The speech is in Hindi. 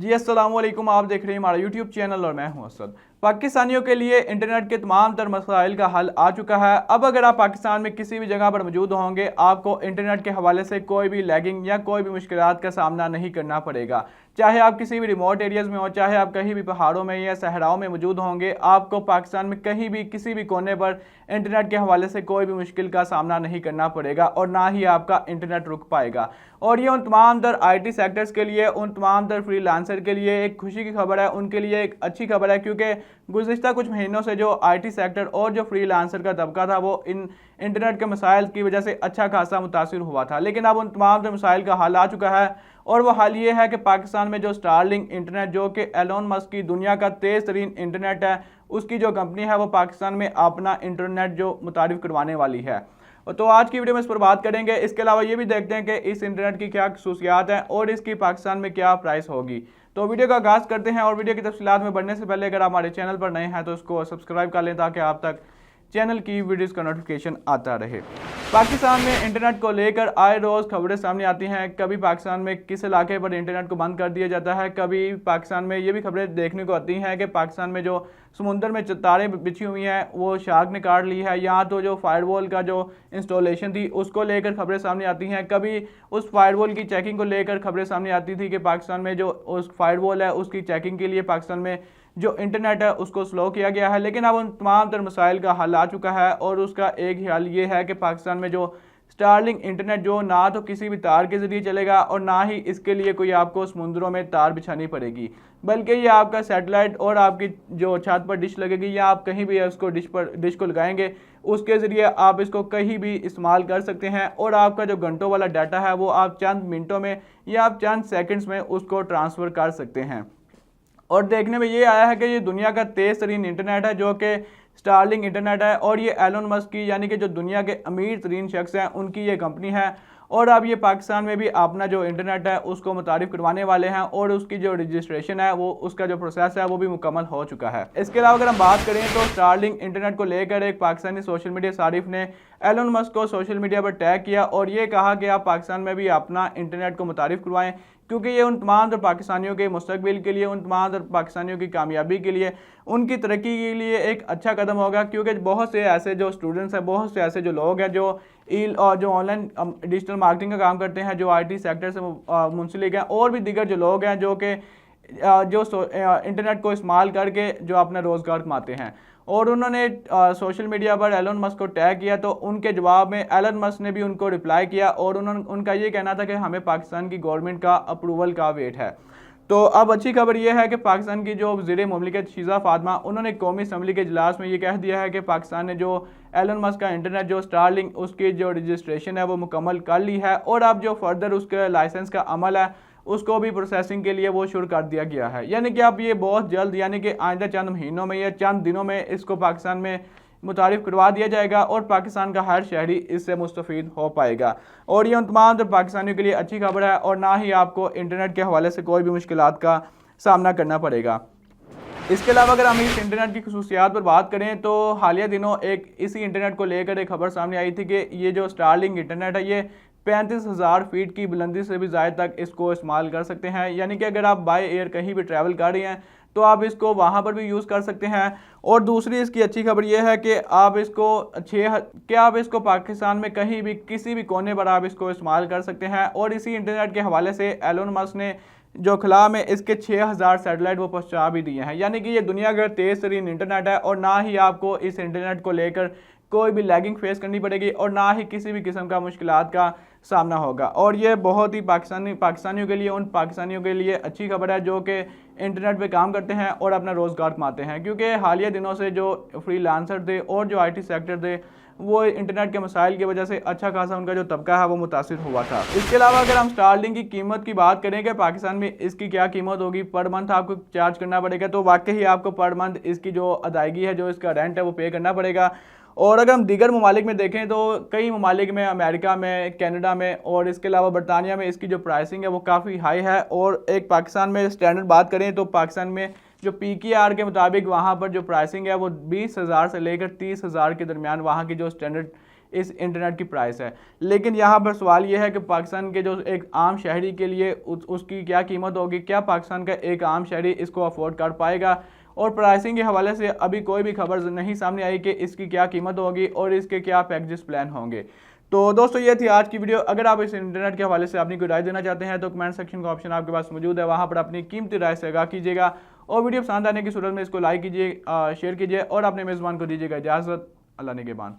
जी अस्सलाम वालेकुम। आप देख रहे हैं हमारा यूट्यूब चैनल और मैं हूं असद। पाकिस्तानियों के लिए इंटरनेट के तमाम तर मसाइल का हल आ चुका है। अब अगर आप पाकिस्तान में किसी भी जगह पर मौजूद होंगे, आपको इंटरनेट के हवाले से कोई भी लैगिंग या कोई भी मुश्किलात का सामना नहीं करना पड़ेगा। चाहे आप किसी भी रिमोट एरियाज़ में हो, चाहे आप कहीं भी पहाड़ों में या सहराओं में मौजूद होंगे, आपको पाकिस्तान में कहीं भी किसी भी कोने पर इंटरनेट के हवाले से कोई भी मुश्किल का सामना नहीं करना पड़ेगा और ना ही आपका इंटरनेट रुक पाएगा। और ये उन तमाम दर IT सेक्टर्स के लिए, उन तमाम दर फ्रीलांसर के लिए एक खुशी की खबर है, उनके लिए एक अच्छी खबर है, क्योंकि गुज़िश्ता कुछ महीनों से जो IT सेक्टर और जो फ्रीलांसर का तबका था वो इन इंटरनेट के मसाइल की वजह से अच्छा खासा मुतासिर हुआ था। लेकिन अब उन तमाम दर मसाइल का हल आ चुका है और वो हाल ये है कि पाकिस्तान में जो स्टारलिंक इंटरनेट, जो कि एलोन मस्क की दुनिया का तेज़ तरीन इंटरनेट है, उसकी जो कंपनी है वो पाकिस्तान में अपना इंटरनेट जो मुतारिफ करवाने वाली है। तो आज की वीडियो में इस पर बात करेंगे। इसके अलावा ये भी देखते हैं कि इस इंटरनेट की क्या खसूसियात हैं और इसकी पाकिस्तान में क्या प्राइस होगी। तो वीडियो का आगाज़ करते हैं और वीडियो की तफसीलात में बढ़ने से पहले अगर आप हमारे चैनल पर नए हैं तो उसको सब्सक्राइब कर लें ताकि आप तक चैनल की वीडियोस का नोटिफिकेशन आता रहे। पाकिस्तान में इंटरनेट को लेकर आए रोज़ खबरें सामने आती हैं। कभी पाकिस्तान में किस इलाके पर इंटरनेट को बंद कर दिया जाता है, कभी पाकिस्तान में ये भी खबरें देखने को आती हैं कि पाकिस्तान में जो समुंदर में तारें बिछी हुई हैं वो शार्क ने काट ली है, या तो जो फायरवॉल का जो इंस्टॉलेशन थी उसको लेकर खबरें सामने आती हैं। कभी उस फायरवॉल की चेकिंग को लेकर खबरें सामने आती थी कि पाकिस्तान में जो उस फायरवॉल है उसकी चेकिंग के लिए पाकिस्तान में जो इंटरनेट है उसको स्लो किया गया है। लेकिन अब उन तमाम तर मसाइल का हल आ चुका है और उसका एक ही हल ये है कि पाकिस्तान में जो स्टारलिंक इंटरनेट जो ना तो किसी भी तार के ज़रिए चलेगा और ना ही इसके लिए कोई आपको समुद्रों में तार बिछानी पड़ेगी, बल्कि ये आपका सैटेलाइट और आपकी जो छत पर डिश लगेगी या आप कहीं भी उसको डिश को लगाएंगे, उसके ज़रिए आप इसको कहीं भी इस्तेमाल कर सकते हैं और आपका जो घंटों वाला डाटा है वो आप चंद मिनटों में या आप चंद सेकंड्स में उसको ट्रांसफ़र कर सकते हैं। और देखने में ये आया है कि ये दुनिया का तेज़ तरीन इंटरनेट है जो कि स्टारलिंक इंटरनेट है और ये एलोन मस्क की, यानी कि जो दुनिया के अमीर तरीन शख्स हैं, उनकी ये कंपनी है। और अब ये पाकिस्तान में भी अपना जो इंटरनेट है उसको मुतारिफ करवाने वाले हैं और उसकी जो रजिस्ट्रेशन है वो उसका जो प्रोसेस है वो भी मुकम्मल हो चुका है। इसके अलावा अगर हम बात करें तो स्टारलिंक इंटरनेट को लेकर एक पाकिस्तानी सोशल मीडिया सारिफ ने एलोन मस्क को सोशल मीडिया पर टैग किया और ये कहा कि आप पाकिस्तान में भी अपना इंटरनेट को मुतारिफ करवाएं, क्योंकि ये उन तमाम दर पाकिस्तानियों के मुस्तकबिल के लिए, उन तमाम दर पाकिस्तानियों की कामयाबी के लिए, उनकी तरक्की के लिए एक अच्छा कदम होगा। क्योंकि बहुत से ऐसे जो स्टूडेंट्स हैं, बहुत से ऐसे जो लोग हैं जो और जो ऑनलाइन डिजिटल मार्केटिंग का काम करते हैं, जो IT सेक्टर से मुंसलिक हैं, और भी दीगर जो लोग हैं जो कि इंटरनेट को इस्तेमाल करके जो अपना रोज़गार कमाते हैं, और उन्होंने सोशल मीडिया पर एलोन मस्क को टैग किया। तो उनके जवाब में एलोन मस्क ने भी उनको रिप्लाई किया और उनका ये कहना था कि हमें पाकिस्तान की गवर्नमेंट का अप्रूवल का वेट है। तो अब अच्छी खबर यह है कि पाकिस्तान की जो वज़ीर मुमलिकत शीज़ा फातिमा, उन्होंने कौमी असम्बली के इजलास में ये कह दिया है कि पाकिस्तान ने जो एलोन मस्क का इंटरनेट जो स्टारलिंक उसकी जो रजिस्ट्रेशन है वो मुकम्मल कर ली है और अब जो फर्दर उसके लाइसेंस का अमल है उसको भी प्रोसेसिंग के लिए वो शुरू कर दिया गया है। यानी कि अब ये बहुत जल्द, यानी कि आइंदा चंद महीनों में या चंद दिनों में इसको पाकिस्तान में मुतारिफ करवा दिया जाएगा और पाकिस्तान का हर शहरी इससे मुस्तफ़ीद हो पाएगा। और ये उन तमाम तो पाकिस्तानियों के लिए अच्छी खबर है और ना ही आपको इंटरनेट के हवाले से कोई भी मुश्किलात का सामना करना पड़ेगा। इसके अलावा अगर हम इस इंटरनेट की खसूसियात पर बात करें तो हालिया दिनों एक इसी इंटरनेट को लेकर एक खबर सामने आई थी कि ये जो स्टारलिंक इंटरनेट है ये 35,000 फीट की बुलंदी से भी ज़्यादा तक इसको इस्तेमाल कर सकते हैं। यानी कि अगर आप बाय एयर कहीं भी ट्रैवल कर रहे हैं तो आप इसको वहाँ पर भी यूज़ कर सकते हैं। और दूसरी इसकी अच्छी खबर यह है कि आप इसको पाकिस्तान में कहीं भी किसी भी कोने पर आप इसको इस्तेमाल कर सकते हैं। और इसी इंटरनेट के हवाले से एलोन मस्क ने जो खला में इसके 6,000 सैटेलाइट वो पहुँचा भी दिए हैं। यानी कि ये दुनिया का तेज़ तरीन इंटरनेट है और ना ही आपको इस इंटरनेट को लेकर कोई भी लैगिंग फेस करनी पड़ेगी और ना ही किसी भी किस्म का मुश्किलात का सामना होगा। और ये बहुत ही पाकिस्तानियों के लिए, उन पाकिस्तानियों के लिए अच्छी खबर है जो कि इंटरनेट पे काम करते हैं और अपना रोज़गार कमाते हैं। क्योंकि हालिया दिनों से जो फ्रीलांसर थे और जो IT सेक्टर थे वो इंटरनेट के मसाइल की वजह से अच्छा खासा उनका जो तबका है वो मुतासिर हुआ था। इसके अलावा अगर हम स्टारलिंक की कीमत की बात करें कि पाकिस्तान में इसकी क्या कीमत होगी, पर मंथ आपको चार्ज करना पड़ेगा, तो वाकई आपको पर मंथ इसकी जो अदायगी है, जो इसका रेंट है वो पे करना पड़ेगा। और अगर हम दीगर ममालिक में देखें तो कई ममालिक में, अमेरिका में, कनाडा में और इसके अलावा बरतानिया में इसकी जो प्राइसिंग है वो काफ़ी हाई है। और एक पाकिस्तान में स्टैंडर्ड बात करें तो पाकिस्तान में जो PKR के मुताबिक वहाँ पर जो प्राइसिंग है वो 20,000 से लेकर 30,000 के दरमियान वहाँ की जो स्टैंडर्ड इस इंटरनेट की प्राइस है। लेकिन यहाँ पर सवाल ये है कि पाकिस्तान के जो एक आम शहरी के लिए उसकी क्या कीमत होगी, क्या पाकिस्तान का एक आम शहरी इसको अफोर्ड कर पाएगा। और प्राइसिंग के हवाले से अभी कोई भी खबर नहीं सामने आई कि इसकी क्या कीमत होगी और इसके क्या पैकेजेस प्लान होंगे। तो दोस्तों ये थी आज की वीडियो। अगर आप इस इंटरनेट के हवाले से अपनी कोई राय देना चाहते हैं तो कमेंट सेक्शन का ऑप्शन आपके पास मौजूद है, वहां पर अपनी कीमती राय से आगाह कीजिएगा और वीडियो पसंद आने की सूरत में इसको लाइक कीजिए, शेयर कीजिए और अपने मेज़बान को दीजिएगा इजाज़त। अल्लाह निगहबान।